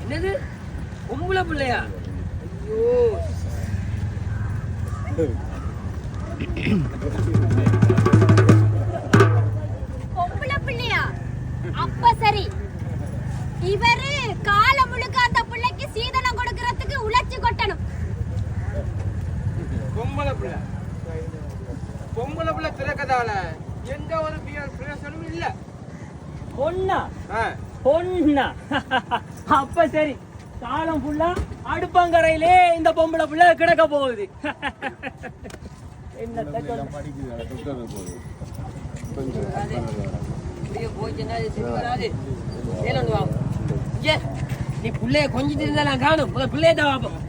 என்னது பொம்பளை பிள்ளையா? ஐயோ பொம்பளை பிள்ளையா? அப்ப சரி, இவரு கால முழுக்க அந்த பிள்ளைக்கு சீதனம் கொடுக்கறதுக்கு உழைச்சு கொட்டணும். பொம்பளை பிள்ளை பொம்பளை பிள்ளை திறக்கதால எந்த ஒரு பிரயோசனமும் இல்ல. பொண்ணா பொண்ணா? அப்ப சரி, காலம் ஃபுல்லா அடுப்பங்கரையிலே இந்த பொம்பளை புள்ள கிடக்க போகுது. என்னத்த சொல்ல? நீ பிள்ளைய கொஞ்சிட்டு இருந்தா நான் காணும். பிள்ளையதான் பார்ப்போம்.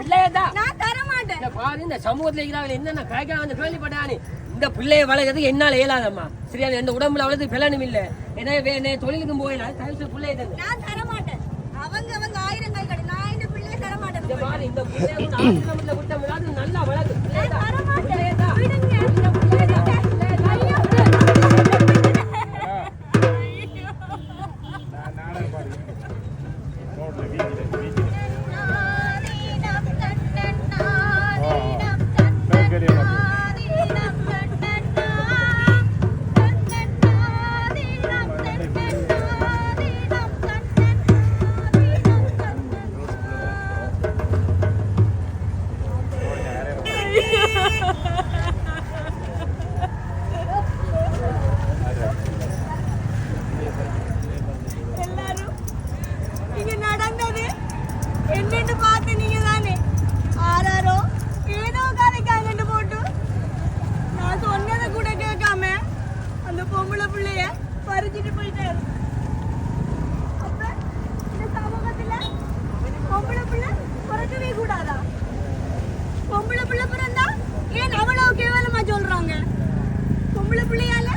பிள்ளையதான் நான் தர மாட்டேன். பாரு, இந்த சமூகத்துல இருக்கிறாங்க என்னென்ன காய்க்காக வந்து கேள்விப்பட்டானே. இந்த பிள்ளைய வளர்க்கறதுக்கு என்னால இயலாதம்மா. சரியா? இந்த உடம்புல அவ்வளவு பிளனும் இல்ல. என்ன தொழிலுக்கும் போயிடலாம். தயவுசு பிள்ளைய தந்து. நான் தர மாட்டேன். அவங்க ஆயிரங்கள் கடை. நான் இந்த பிள்ளைய தர மாட்டேன். இந்த மாதிரி இந்த பிள்ளைய விட்ட விடாது நல்லா வளர்க்கு. தர மாட்டேன். பிள்ளையதான் விடுங்க. எல்லாரும் இங்க நடந்தது என்னன்னு பார்த்து நீங்க தானே ஆறாரோ ஏதோ கதைக்காங்கன்னு போட்டு நான் சொன்னதை கூட கேட்காம அந்த பொம்பளை பிள்ளைய பறிச்சுட்டு போயிட்டாரு. அப்ப இந்த சமூகத்துல பொம்பளை பிள்ளை பிறக்கவே கூடாதா? பொம்பளை பிள்ளை பிறந்தா ஏன் அவ்வளவு கேவலமா சொல்றாங்க? பொம்பளை பிள்ளையால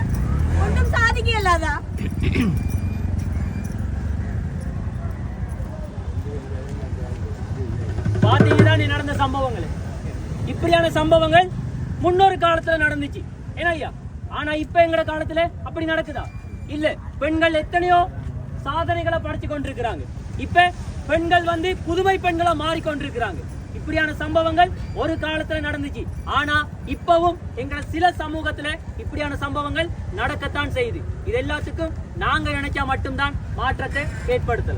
ஒன்றும் சாதிக்க இயலாதா? பாத்தீங்கதான் நடந்த சம்பவங்கள். இப்படியான சம்பவங்கள் முன்னொரு காலத்துல நடந்துச்சு. ஏன்னா ஐயா, ஆனா இப்ப எங்கட காலத்துல அப்படி நடக்குதா? இல்ல. பெண்கள் எத்தனையோ சாதனைகளை படைச்சு கொண்டிருக்கிறாங்க. இப்ப பெண்கள் வந்து புதுமை பெண்களா மாறிக்கொண்டிருக்கிறாங்க. இப்படியான சம்பவங்கள் ஒரு காலத்துல நடந்துச்சு. ஆனா இப்பவும் எங்க சில சமூகத்துல இப்படியான சம்பவங்கள் நடக்கத்தான் செய்யுது. இது எல்லாத்துக்கும் நாங்க நினைச்சா மட்டும்தான் மாற்றத்தை ஏற்படுத்தலாம்.